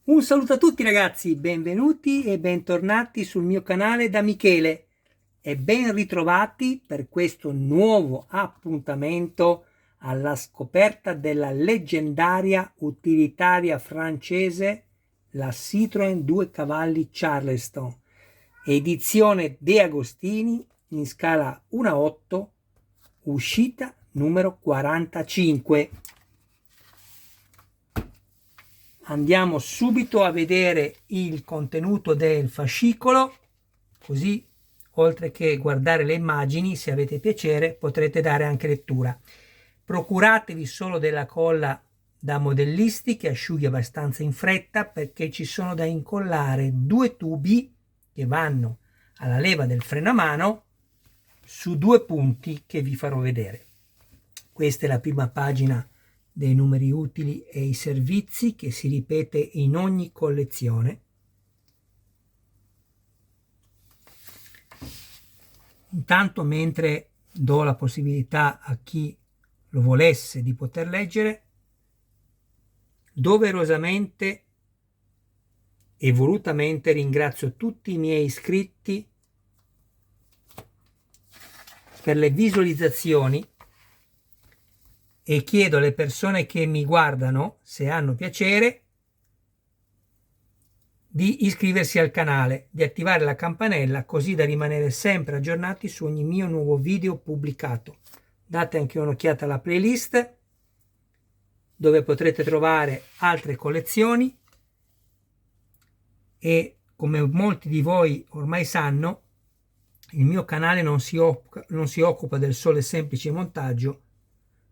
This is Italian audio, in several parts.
Un saluto a tutti ragazzi, benvenuti e bentornati sul mio canale da Michele e ben ritrovati per questo nuovo appuntamento alla scoperta della leggendaria utilitaria francese, la Citroën 2 cavalli Charleston, edizione De Agostini in scala 1:8, uscita numero 45. Andiamo subito a vedere il contenuto del fascicolo, così oltre che guardare le immagini, se avete piacere, potrete dare anche lettura. Procuratevi solo della colla da modellisti che asciughi abbastanza in fretta, perché ci sono da incollare due tubi che vanno alla leva del freno a mano su due punti che vi farò vedere. Questa è la prima pagina dei numeri utili e i servizi che si ripete in ogni collezione. Intanto, mentre do la possibilità a chi lo volesse di poter leggere, doverosamente e volutamente ringrazio tutti i miei iscritti per le visualizzazioni e chiedo alle persone che mi guardano, se hanno piacere, di iscriversi al canale, di attivare la campanella così da rimanere sempre aggiornati su ogni mio nuovo video pubblicato. Date anche un'occhiata alla playlist dove potrete trovare altre collezioni e, come molti di voi ormai sanno, il mio canale non si occupa del solo e semplice montaggio,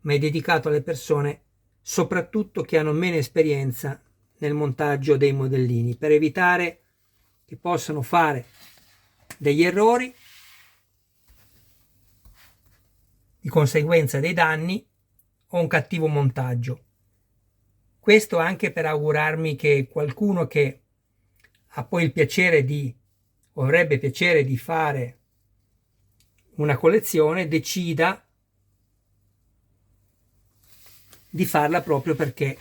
ma è dedicato alle persone soprattutto che hanno meno esperienza nel montaggio dei modellini, per evitare che possano fare degli errori, di conseguenza dei danni o un cattivo montaggio. Questo anche per augurarmi che qualcuno che ha poi il piacere di o avrebbe piacere di fare una collezione decida di farla proprio perché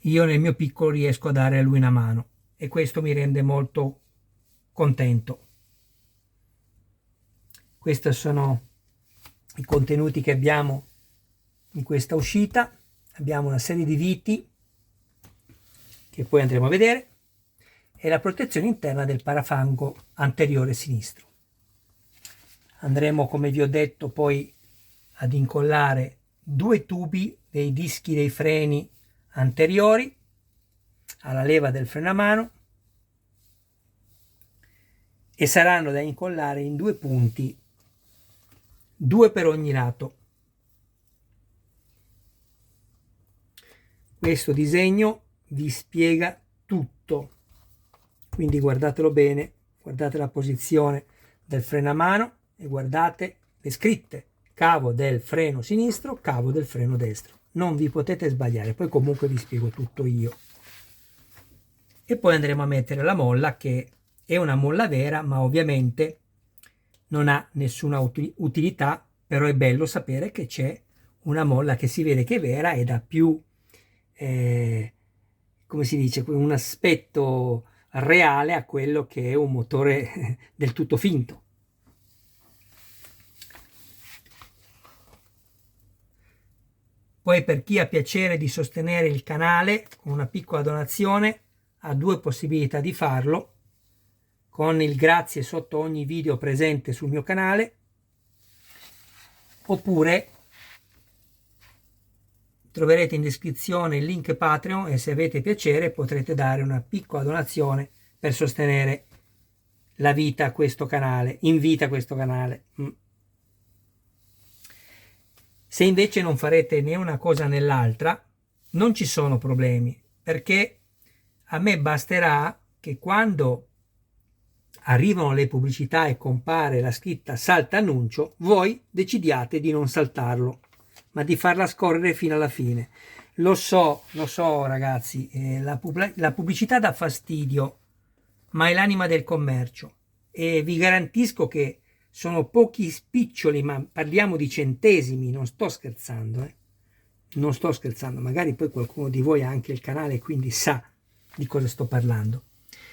io nel mio piccolo riesco a dare a lui una mano e questo mi rende molto contento. Questi sono i contenuti che abbiamo in questa uscita. Abbiamo una serie di viti che poi andremo a vedere e la protezione interna del parafango anteriore sinistro. Andremo, come vi ho detto, poi ad incollare due tubi dei dischi dei freni anteriori alla leva del freno a mano e saranno da incollare in due punti, due per ogni lato. Questo disegno vi spiega tutto, quindi guardatelo bene, guardate la posizione del freno a mano e guardate le scritte: cavo del freno sinistro, cavo del freno destro. Non vi potete sbagliare, poi comunque vi spiego tutto io. E poi andremo a mettere la molla, che è una molla vera, ma ovviamente non ha nessuna utilità, però è bello sapere che c'è una molla che si vede che è vera e dà più, come si dice, un aspetto reale a quello che è un motore del tutto finto. Poi, per chi ha piacere di sostenere il canale con una piccola donazione, ha due possibilità di farlo: con il grazie sotto ogni video presente sul mio canale, oppure troverete in descrizione il link Patreon e se avete piacere potrete dare una piccola donazione per sostenere la vita a questo canale, in vita a questo canale. Se invece non farete né una cosa né l'altra, non ci sono problemi, perché a me basterà che quando arrivano le pubblicità e compare la scritta salta annuncio, voi decidiate di non saltarlo, ma di farla scorrere fino alla fine. Lo so ragazzi, la pubblicità dà fastidio, ma è l'anima del commercio e vi garantisco che sono pochi spiccioli, ma parliamo di centesimi, non sto scherzando, non sto scherzando. Magari poi qualcuno di voi ha anche il canale, quindi sa di cosa sto parlando.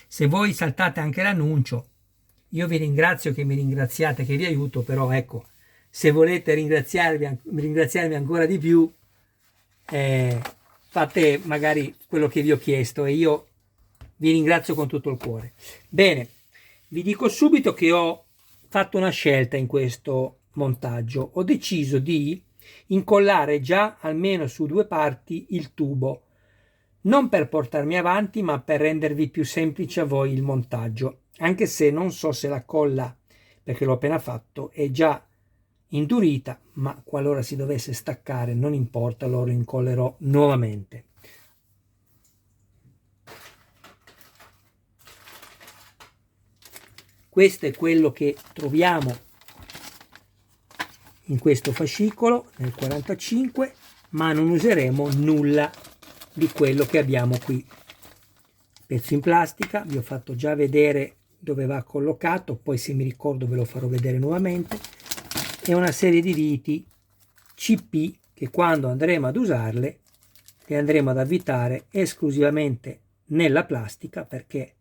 Se voi saltate anche l'annuncio, io vi ringrazio che mi ringraziate, che vi aiuto, però ecco, se volete ringraziarmi ancora di più, fate magari quello che vi ho chiesto e io vi ringrazio con tutto il cuore. Bene, vi dico subito che ho fatto una scelta in questo montaggio. Ho deciso di incollare già almeno su 2 parti il tubo, non per portarmi avanti, ma per rendervi più semplice a voi il montaggio, anche se non so se la colla, perché l'ho appena fatto, è già indurita, ma qualora si dovesse staccare non importa, lo incollerò nuovamente. Questo è quello che troviamo in questo fascicolo nel 45, ma non useremo nulla di quello che abbiamo qui. Pezzo in plastica, vi ho fatto già vedere dove va collocato, poi se mi ricordo ve lo farò vedere nuovamente, e una serie di viti CP che quando andremo ad usarle le andremo ad avvitare esclusivamente nella plastica, perché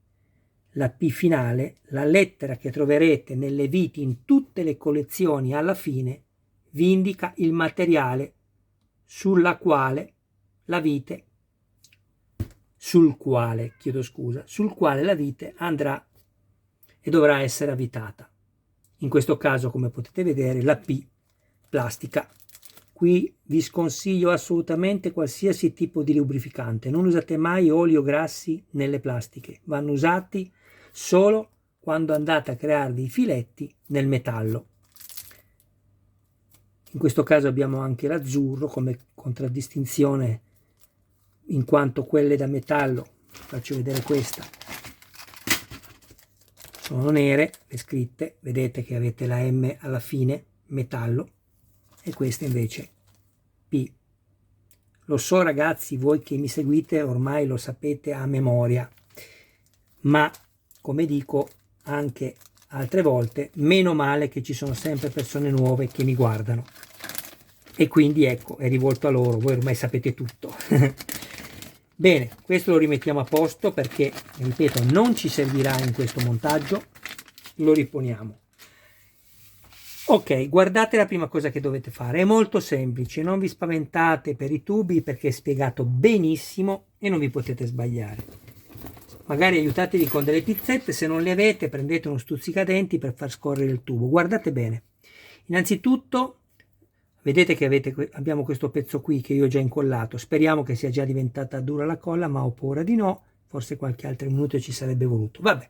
la P finale, la lettera che troverete nelle viti in tutte le collezioni alla fine, vi indica il materiale sul quale la vite andrà e dovrà essere avvitata. In questo caso, come potete vedere, la P plastica. Qui vi sconsiglio assolutamente qualsiasi tipo di lubrificante. Non usate mai oli o grassi nelle plastiche. Vanno usati solo quando andate a crearvi i filetti nel metallo. In questo caso abbiamo anche l'azzurro come contraddistinzione, in quanto quelle da metallo, faccio vedere questa, sono nere le scritte, vedete che avete la M alla fine, metallo, e questa invece P. Lo so ragazzi, voi che mi seguite ormai lo sapete a memoria, ma come dico anche altre volte, meno male che ci sono sempre persone nuove che mi guardano, e quindi ecco, è rivolto a loro, voi ormai sapete tutto. Bene, questo lo rimettiamo a posto perché, ripeto, non ci servirà in questo montaggio, lo riponiamo. Ok, guardate la prima cosa che dovete fare, è molto semplice, non vi spaventate per i tubi perché è spiegato benissimo e non vi potete sbagliare. Magari aiutatevi con delle pizzette, se non le avete prendete uno stuzzicadenti per far scorrere il tubo. Guardate bene, innanzitutto vedete che abbiamo questo pezzo qui che io ho già incollato, speriamo che sia già diventata dura la colla, ma ho paura di no, forse qualche altro minuto ci sarebbe voluto. Vabbè,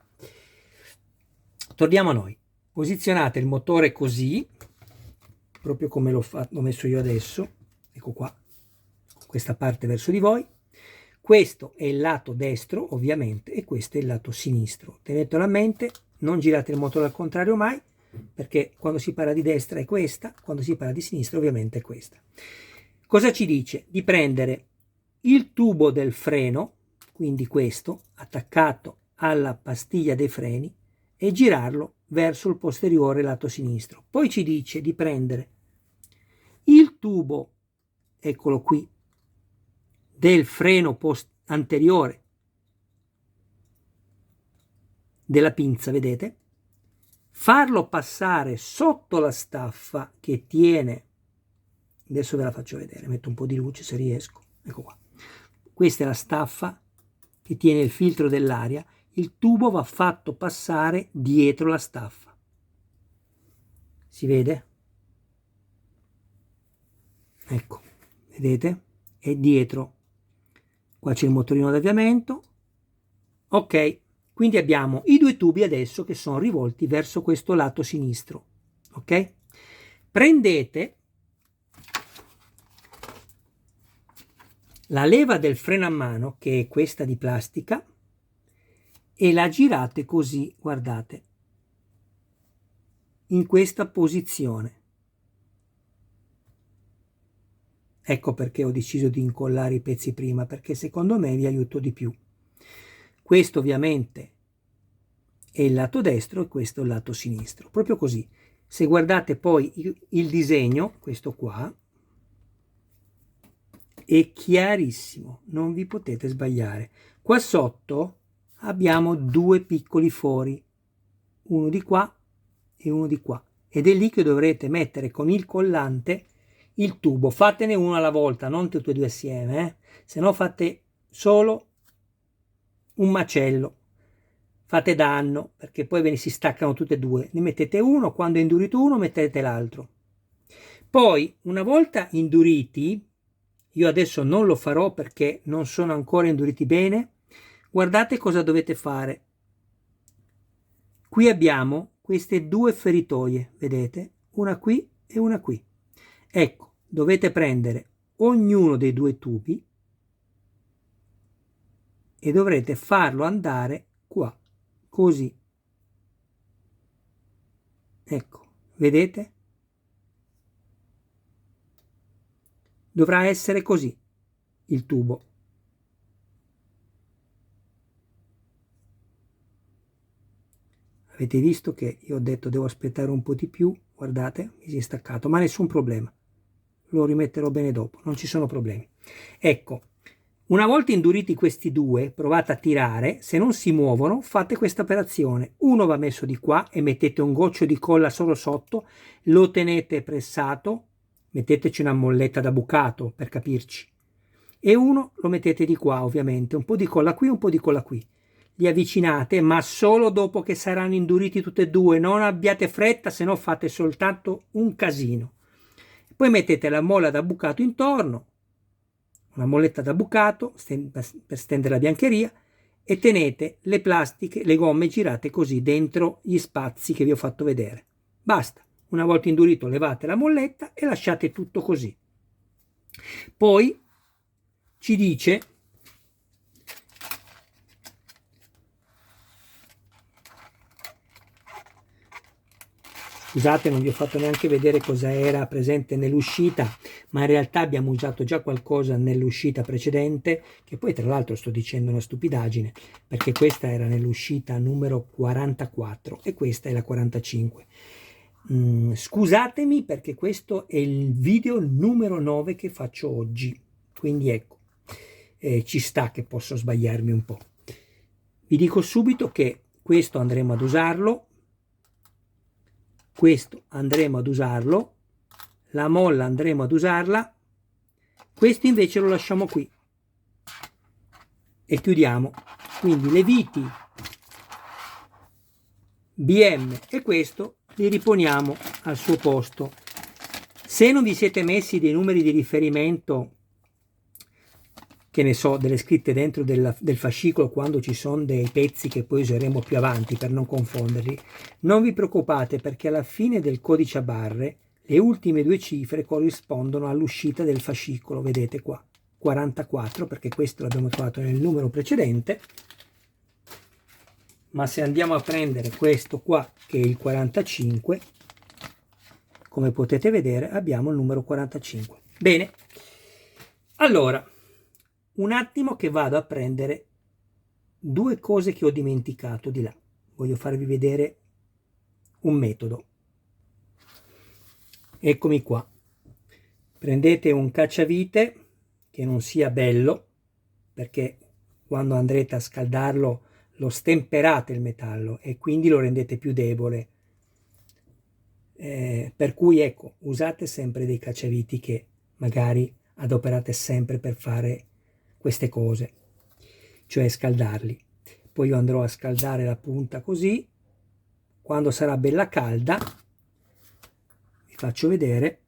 torniamo a noi. Posizionate il motore così, proprio come l'ho messo io adesso, ecco qua, questa parte verso di voi. Questo è il lato destro ovviamente e questo è il lato sinistro. Tenetelo a mente, non girate il motore al contrario mai, perché quando si parla di destra è questa, quando si parla di sinistra ovviamente è questa. Cosa ci dice? Di prendere il tubo del freno, quindi questo, attaccato alla pastiglia dei freni, e girarlo verso il posteriore lato sinistro. Poi ci dice di prendere il tubo, eccolo qui, del freno anteriore della pinza, vedete? Farlo passare sotto la staffa che tiene, adesso ve la faccio vedere, metto un po' di luce se riesco, ecco qua. Questa è la staffa che tiene il filtro dell'aria, il tubo va fatto passare dietro la staffa. Si vede? Ecco, vedete? È dietro. Qua c'è il motorino d'avviamento. Ok, quindi abbiamo i 2 tubi adesso che sono rivolti verso questo lato sinistro. Ok? Prendete la leva del freno a mano, che è questa di plastica, e la girate così, guardate, in questa posizione. Ecco perché ho deciso di incollare i pezzi prima, perché secondo me vi aiuto di più. Questo ovviamente è il lato destro e questo è il lato sinistro, proprio così. Se guardate poi il disegno, questo qua, è chiarissimo, non vi potete sbagliare. Qua sotto abbiamo due piccoli fori, uno di qua e uno di qua, ed è lì che dovrete mettere con il collante il tubo. Fatene uno alla volta, non tutti e due assieme, se no fate solo un macello, fate danno, perché poi ve ne si staccano tutte e due. Ne mettete uno, quando è indurito uno mettete l'altro. Poi una volta induriti, io adesso non lo farò perché non sono ancora induriti bene, guardate cosa dovete fare. Qui abbiamo queste due feritoie, vedete? Una qui e una qui. Ecco, dovete prendere ognuno dei due tubi e dovrete farlo andare qua, così. Ecco, vedete? Dovrà essere così il tubo. Avete visto che io ho detto devo aspettare un po' di più, guardate, mi si è staccato, ma nessun problema. Lo rimetterò bene dopo, non ci sono problemi. Ecco, una volta induriti questi due, provate a tirare, se non si muovono fate questa operazione. Uno va messo di qua e mettete un goccio di colla solo sotto, lo tenete pressato, metteteci una molletta da bucato per capirci, e uno lo mettete di qua ovviamente, un po' di colla qui, un po' di colla qui. Li avvicinate, ma solo dopo che saranno induriti tutti e due, non abbiate fretta, se no fate soltanto un casino. Poi mettete la molla da bucato intorno, una molletta da bucato per stendere la biancheria, e tenete le plastiche, le gomme girate così dentro gli spazi che vi ho fatto vedere. Basta, una volta indurito levate la molletta e lasciate tutto così. Poi ci dice scusate, non vi ho fatto neanche vedere cosa era presente nell'uscita, ma in realtà abbiamo usato già qualcosa nell'uscita precedente, che poi tra l'altro sto dicendo una stupidaggine, perché questa era nell'uscita numero 44 e questa è la 45. Scusatemi perché questo è il video numero 9 che faccio oggi, quindi ecco, ci sta che posso sbagliarmi un po'. Vi dico subito che questo andremo ad usarlo, questo andremo ad usarlo, la molla andremo ad usarla, questo invece lo lasciamo qui e chiudiamo. Quindi le viti BM e questo li riponiamo al suo posto. Se non vi siete messi dei numeri di riferimento, che ne so, delle scritte dentro del fascicolo quando ci sono dei pezzi che poi useremo più avanti per non confonderli, non vi preoccupate, perché alla fine del codice a barre le ultime due cifre corrispondono all'uscita del fascicolo, vedete qua, 44, perché questo l'abbiamo trovato nel numero precedente, ma se andiamo a prendere questo qua che è il 45, come potete vedere abbiamo il numero 45. Bene, allora un attimo che vado a prendere due cose che ho dimenticato di là. Voglio farvi vedere un metodo. Eccomi qua. Prendete un cacciavite che non sia bello, perché quando andrete a scaldarlo lo stemperate il metallo e quindi lo rendete più debole. Per cui ecco, usate sempre dei cacciaviti che magari adoperate sempre per fare queste cose, cioè scaldarli. Poi io andrò a scaldare la punta così, quando sarà bella calda vi faccio vedere.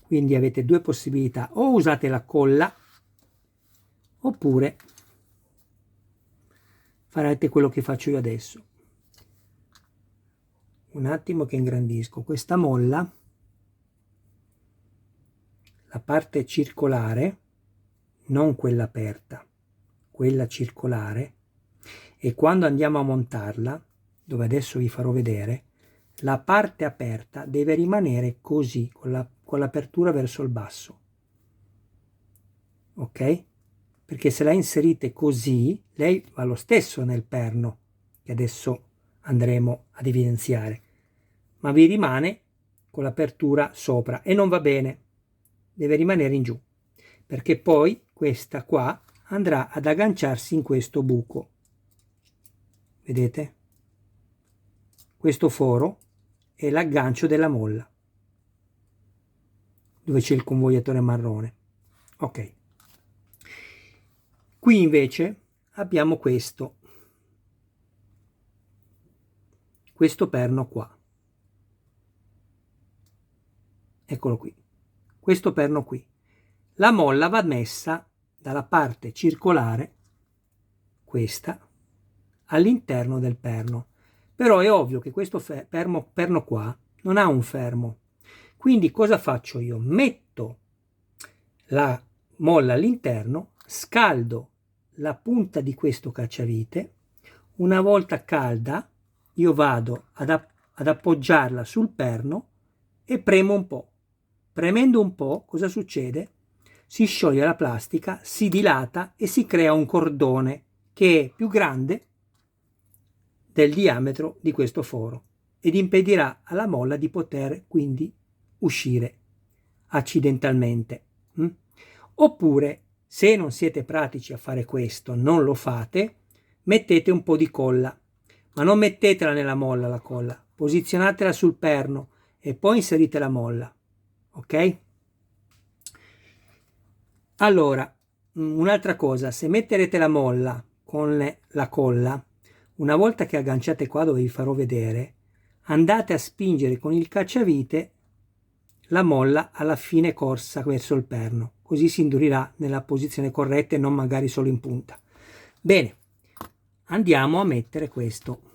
Quindi avete due possibilità: o usate la colla oppure farete quello che faccio io adesso. Un attimo che ingrandisco questa molla, la parte circolare, non quella aperta, quella circolare, e quando andiamo a montarla, dove adesso vi farò vedere, la parte aperta deve rimanere così, con l'apertura verso il basso, ok? Perché se la inserite così, lei va lo stesso nel perno, che adesso andremo ad evidenziare, ma vi rimane con l'apertura sopra e non va bene, deve rimanere in giù, perché poi questa qua andrà ad agganciarsi in questo buco, vedete? Questo foro è l'aggancio della molla dove c'è il convogliatore marrone. Ok, qui invece abbiamo questo perno qua, eccolo qui, questo perno qui. La molla va messa dalla parte circolare, questa, all'interno del perno. Però è ovvio che questo perno qua non ha un fermo. Quindi cosa faccio io? Metto la molla all'interno, scaldo la punta di questo cacciavite. Una volta calda, io vado ad appoggiarla sul perno e premo un po'. Premendo un po', cosa succede? Si scioglie la plastica, si dilata e si crea un cordone che è più grande del diametro di questo foro ed impedirà alla molla di poter quindi uscire accidentalmente. Oppure, se non siete pratici a fare questo, non lo fate, mettete un po' di colla, ma non mettetela nella molla la colla, posizionatela sul perno e poi inserite la molla, ok? Allora, un'altra cosa, se metterete la molla con la colla, una volta che agganciate qua dove vi farò vedere, andate a spingere con il cacciavite la molla alla fine corsa verso il perno, così si indurirà nella posizione corretta e non magari solo in punta. Bene, andiamo a mettere questo.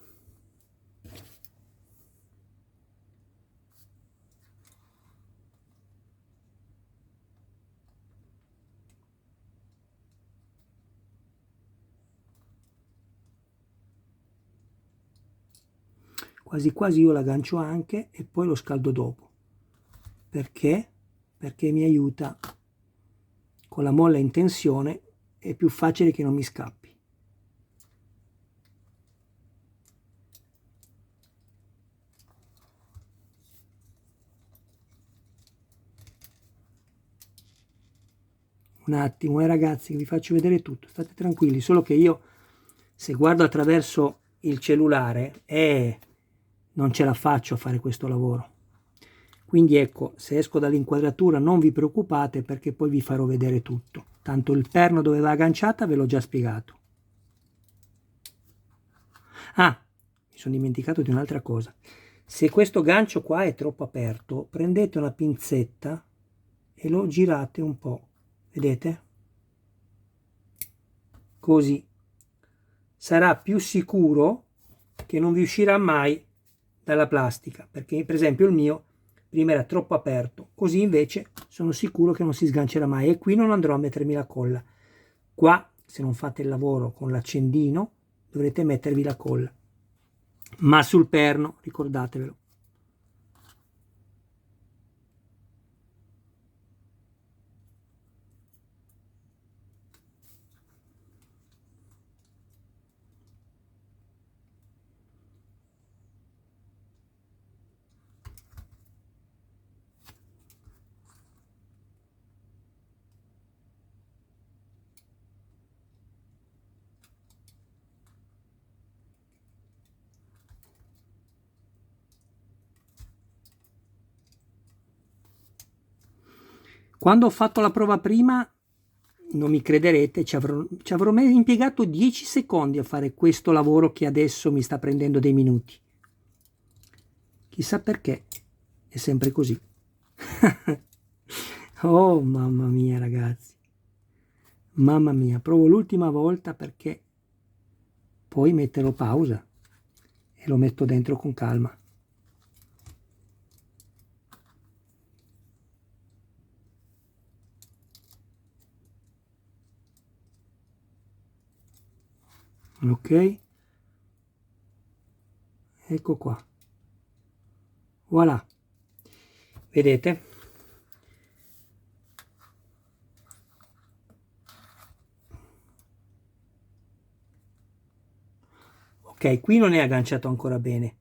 Quasi quasi io l'aggancio anche e poi lo scaldo dopo. Perché? Perché mi aiuta con la molla in tensione, è più facile che non mi scappi. Un attimo, ragazzi, che vi faccio vedere tutto, state tranquilli, solo che io se guardo attraverso il cellulare non ce la faccio a fare questo lavoro. Quindi ecco, se esco dall'inquadratura non vi preoccupate perché poi vi farò vedere tutto. Tanto il perno dove va agganciata ve l'ho già spiegato. Ah, mi sono dimenticato di un'altra cosa. Se questo gancio qua è troppo aperto, prendete una pinzetta e lo girate un po', vedete? Così sarà più sicuro che non vi uscirà mai dalla plastica, perché per esempio il mio prima era troppo aperto, così invece sono sicuro che non si sgancerà mai. E qui non andrò a mettermi la colla. Qua, se non fate il lavoro con l'accendino, dovrete mettervi la colla, ma sul perno, ricordatevelo. Quando ho fatto la prova prima, non mi crederete, ci avrò impiegato 10 secondi a fare questo lavoro che adesso mi sta prendendo dei minuti. Chissà perché, è sempre così. Oh mamma mia ragazzi, mamma mia, provo l'ultima volta perché poi metterò pausa e lo metto dentro con calma. Ok, ecco qua, voilà, vedete? Ok, qui non è agganciato ancora bene,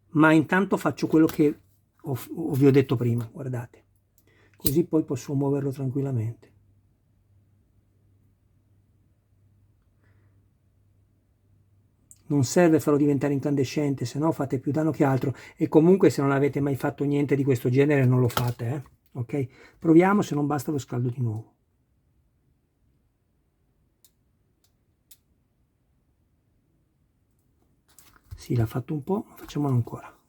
ma intanto faccio quello che vi ho detto prima, guardate, così poi posso muoverlo tranquillamente. non serve farlo diventare incandescente, se no fate più danno che altro, e comunque se non avete mai fatto niente di questo genere non lo fate, ok? Proviamo, se non basta lo scaldo di nuovo. Sì, l'ha fatto un po', ma facciamolo ancora.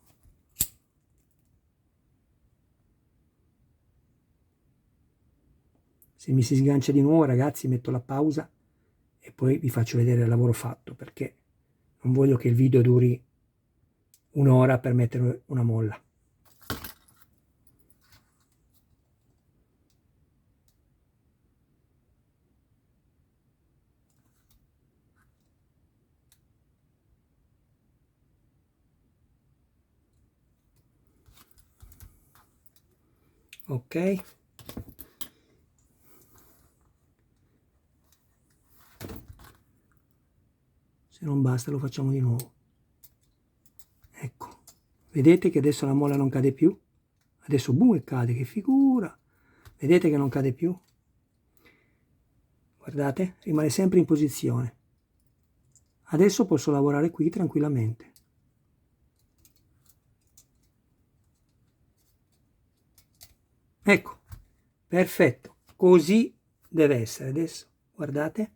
Se mi si sgancia di nuovo, ragazzi, metto la pausa e poi vi faccio vedere il lavoro fatto, perché non voglio che il video duri un'ora per mettere una molla. Ok, se non basta lo facciamo di nuovo. Ecco, vedete che adesso la molla non cade più? Adesso boom e cade, che figura! Vedete che non cade più? Guardate, rimane sempre in posizione. Adesso posso lavorare qui tranquillamente. Ecco, perfetto, così deve essere. Adesso, guardate,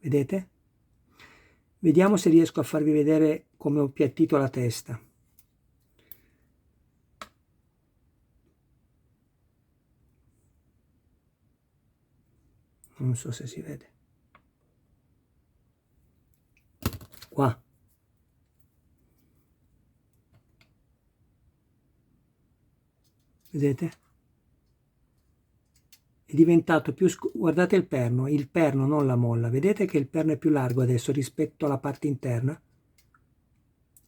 vedete? Vediamo se riesco a farvi vedere come ho appiattito la testa. Non so se si vede. Qua. Vedete? È diventato più guardate il perno, non la molla. Vedete che il perno è più largo adesso rispetto alla parte interna?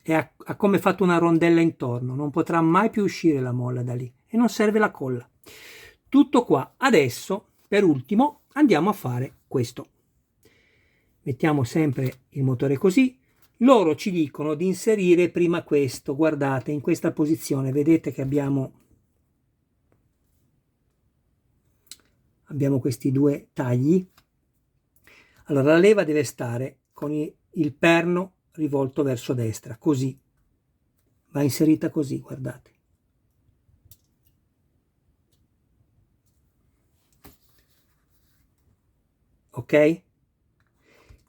E ha come fatto una rondella intorno, non potrà mai più uscire la molla da lì e non serve la colla. Tutto qua. Adesso, per ultimo, andiamo a fare questo. Mettiamo sempre il motore così. Loro ci dicono di inserire prima questo, guardate, in questa posizione, vedete che abbiamo questi due tagli. Allora la leva deve stare con il perno rivolto verso destra, così, va inserita così, guardate. Ok?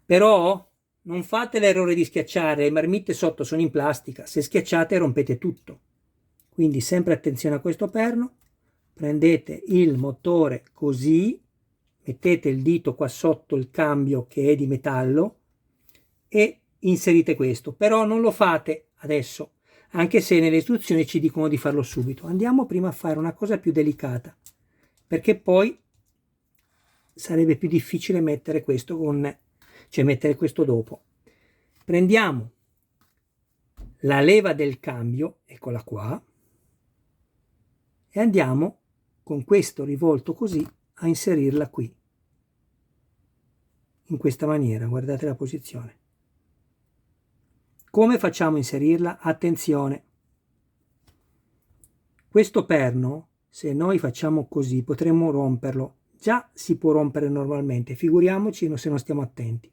Però non fate l'errore di schiacciare, le marmitte sotto sono in plastica, se schiacciate rompete tutto. Quindi sempre attenzione a questo perno, prendete il motore così, mettete il dito qua sotto il cambio che è di metallo e inserite questo, però non lo fate adesso, anche se nelle istruzioni ci dicono di farlo subito. Andiamo prima a fare una cosa più delicata, perché poi sarebbe più difficile mettere questo mettere questo dopo. Prendiamo la leva del cambio, eccola qua, e andiamo con questo rivolto così a inserirla qui, in questa maniera, guardate la posizione. Come facciamo a inserirla? Attenzione, questo perno, se noi facciamo così, potremmo romperlo. Già si può rompere normalmente, figuriamoci se non stiamo attenti.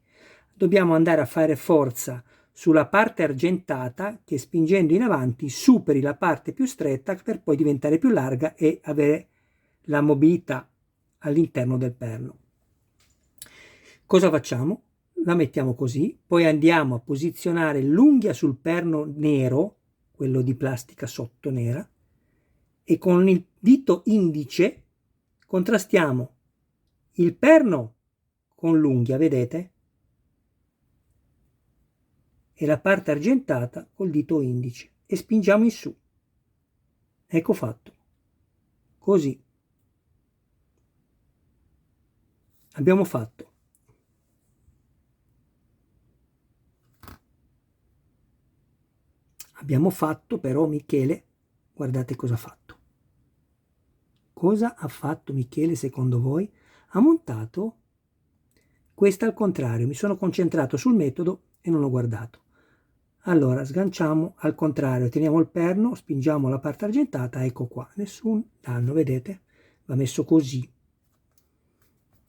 Dobbiamo andare a fare forza sulla parte argentata che, spingendo in avanti, superi la parte più stretta per poi diventare più larga e avere la mobilità all'interno del perno. Cosa facciamo? La mettiamo così, poi andiamo a posizionare l'unghia sul perno nero, quello di plastica sotto nera, e con il dito indice contrastiamo il perno con l'unghia, vedete? E la parte argentata col dito indice e spingiamo in su. Ecco fatto. Così. Abbiamo fatto. Abbiamo fatto però Michele, guardate cosa ha fatto. Cosa ha fatto Michele secondo voi? Ha montato questa al contrario, mi sono concentrato sul metodo e non ho guardato. Allora sganciamo al contrario, teniamo il perno, spingiamo la parte argentata, ecco qua, nessun danno, vedete? Va messo così,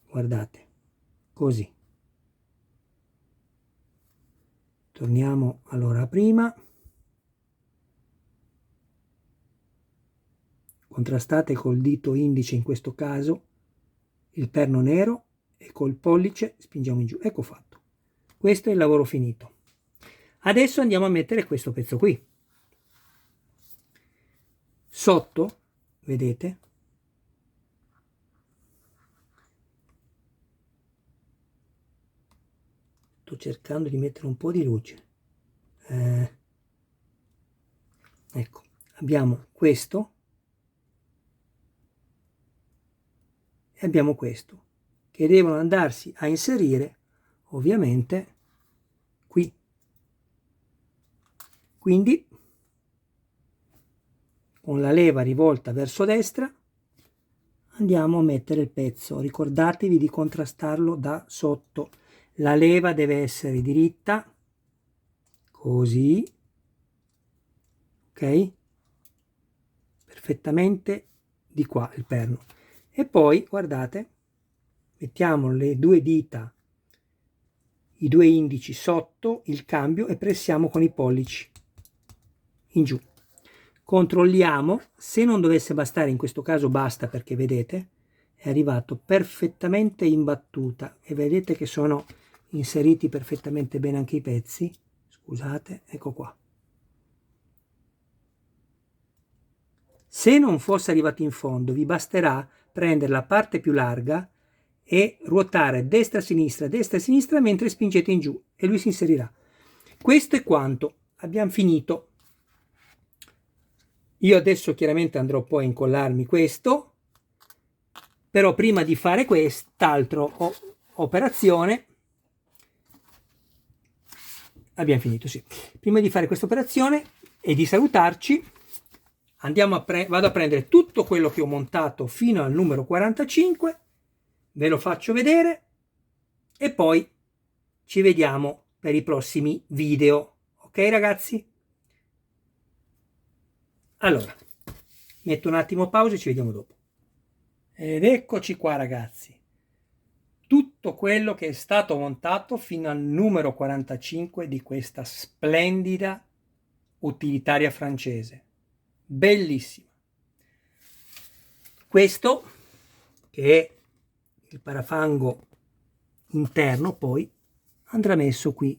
guardate, così. Torniamo allora a prima. Contrastate col dito indice in questo caso il perno nero e col pollice spingiamo in giù. Ecco fatto. Questo è il lavoro finito. Adesso andiamo a mettere questo pezzo qui. Sotto, vedete? Sto cercando di mettere un po' di luce. Ecco, abbiamo questo e abbiamo questo, che devono andarsi a inserire ovviamente qui. Quindi con la leva rivolta verso destra andiamo a mettere il pezzo. Ricordatevi di contrastarlo da sotto. La leva deve essere diritta, così, ok? Perfettamente di qua il perno. E poi, guardate, mettiamo le due dita, i due indici sotto il cambio e pressiamo con i pollici in giù. Controlliamo, se non dovesse bastare, in questo caso basta perché vedete è arrivato perfettamente in battuta e vedete che sono inseriti perfettamente bene anche i pezzi. Scusate, ecco qua. Se non fosse arrivato in fondo vi basterà prendere la parte più larga e ruotare destra sinistra mentre spingete in giù e lui si inserirà. Questo è quanto. Abbiamo finito. Io adesso chiaramente andrò poi a incollarmi questo, però prima di fare quest'altra operazione, abbiamo finito, sì. Prima di fare questa operazione e di salutarci, vado a prendere tutto quello che ho montato fino al numero 45, ve lo faccio vedere e poi ci vediamo per i prossimi video. Ok ragazzi? Allora, metto un attimo pausa e ci vediamo dopo. Ed eccoci qua ragazzi. Tutto quello che è stato montato fino al numero 45 di questa splendida utilitaria francese. Bellissima. Questo, che è il parafango interno, poi andrà messo qui.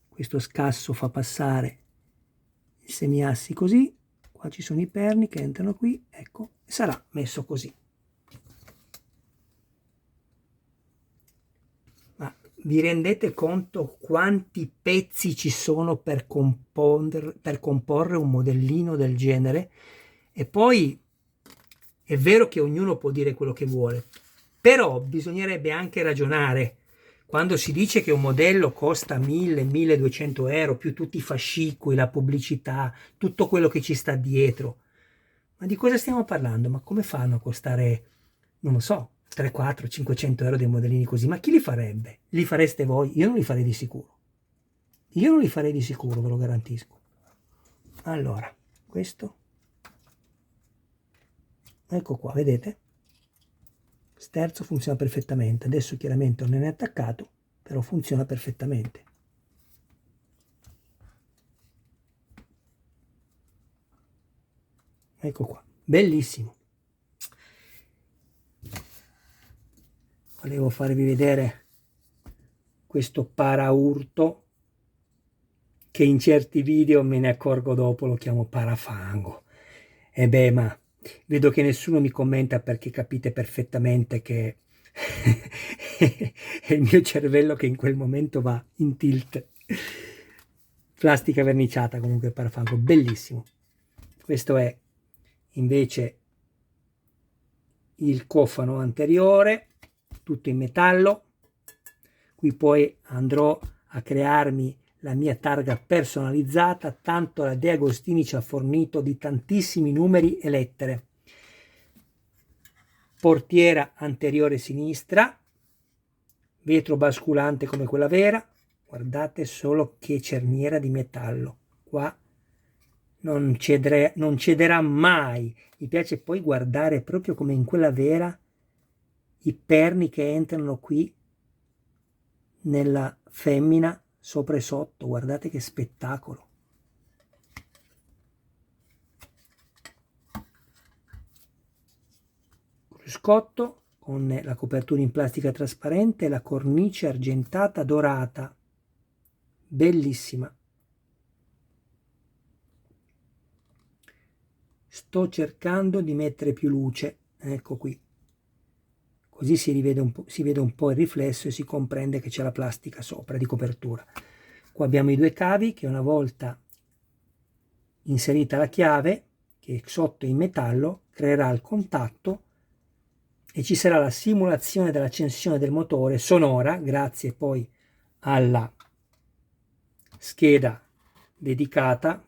Questo scasso fa passare il semiassi così. Qua ci sono i perni che entrano qui, ecco, e sarà messo così. Ma vi rendete conto quanti pezzi ci sono per comporre un modellino del genere? E poi è vero che ognuno può dire quello che vuole, però bisognerebbe anche ragionare. Quando si dice che un modello costa 1000-1200 euro, più tutti i fascicoli, la pubblicità, tutto quello che ci sta dietro, ma di cosa stiamo parlando? Ma come fanno a costare, non lo so, 3, 4, 500 euro dei modellini così? Ma chi li farebbe? Li fareste voi? Io non li farei di sicuro. Io non li farei di sicuro, ve lo garantisco. Allora, questo, ecco qua, vedete? Sterzo funziona perfettamente. Adesso chiaramente non è attaccato, però funziona perfettamente. Ecco qua, bellissimo. Volevo farvi vedere questo paraurto che in certi video me ne accorgo dopo lo chiamo parafango. E beh, ma vedo che nessuno mi commenta perché capite perfettamente che è il mio cervello che in quel momento va in tilt. Plastica verniciata, comunque parafango, bellissimo. Questo è invece il cofano anteriore, tutto in metallo. Qui poi andrò a crearmi la mia targa personalizzata, tanto la De Agostini ci ha fornito di tantissimi numeri e lettere. Portiera anteriore sinistra, vetro basculante come quella vera, guardate solo che cerniera di metallo, qua non cederà mai. Mi piace poi guardare proprio come in quella vera i perni che entrano qui nella femmina sopra e sotto, guardate che spettacolo. Cruscotto con la copertura in plastica trasparente e la cornice argentata dorata, bellissima. Sto cercando di mettere più luce, ecco qui, così si vede un po' il riflesso e si comprende che c'è la plastica sopra di copertura. Qua abbiamo i due cavi che una volta inserita la chiave, che sotto è in metallo, creerà il contatto e ci sarà la simulazione dell'accensione del motore sonora, grazie poi alla scheda dedicata,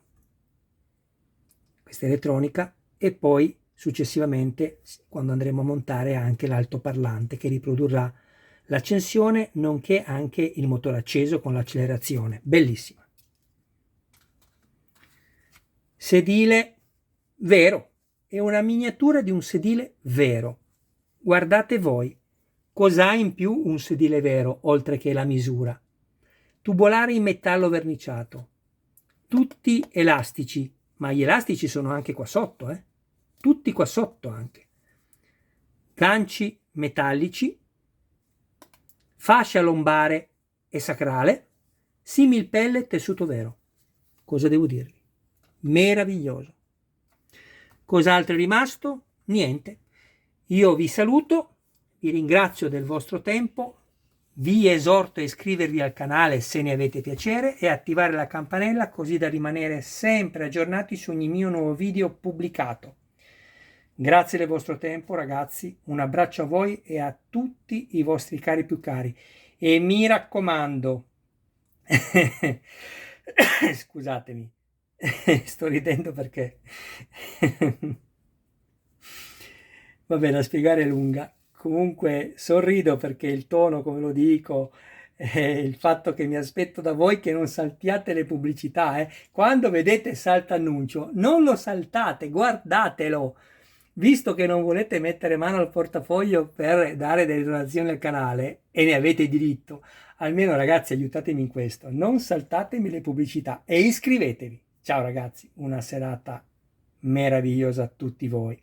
questa elettronica, e poi successivamente quando andremo a montare anche l'altoparlante che riprodurrà l'accensione nonché anche il motore acceso con l'accelerazione. Bellissima. Sedile vero, è una miniatura di un sedile vero. Guardate voi, cos'ha in più un sedile vero oltre che la misura? Tubolare in metallo verniciato, tutti elastici, ma gli elastici sono anche qua sotto, tutti qua sotto anche. Ganci metallici, fascia lombare e sacrale, similpelle tessuto vero. Cosa devo dirvi? Meraviglioso. Cos'altro è rimasto? Niente. Io vi saluto, vi ringrazio del vostro tempo, vi esorto a iscrivervi al canale se ne avete piacere e attivare la campanella così da rimanere sempre aggiornati su ogni mio nuovo video pubblicato. Grazie del vostro tempo ragazzi, un abbraccio a voi e a tutti i vostri cari più cari e mi raccomando, scusatemi, sto ridendo perché vabbè, da spiegare è lunga. Comunque sorrido perché il tono, come lo dico, il fatto che mi aspetto da voi che non saltiate le pubblicità. Quando vedete salta annuncio, non lo saltate, guardatelo. Visto che non volete mettere mano al portafoglio per dare delle donazioni al canale, e ne avete diritto, almeno ragazzi aiutatemi in questo, non saltatemi le pubblicità e iscrivetevi. Ciao ragazzi, una serata meravigliosa a tutti voi.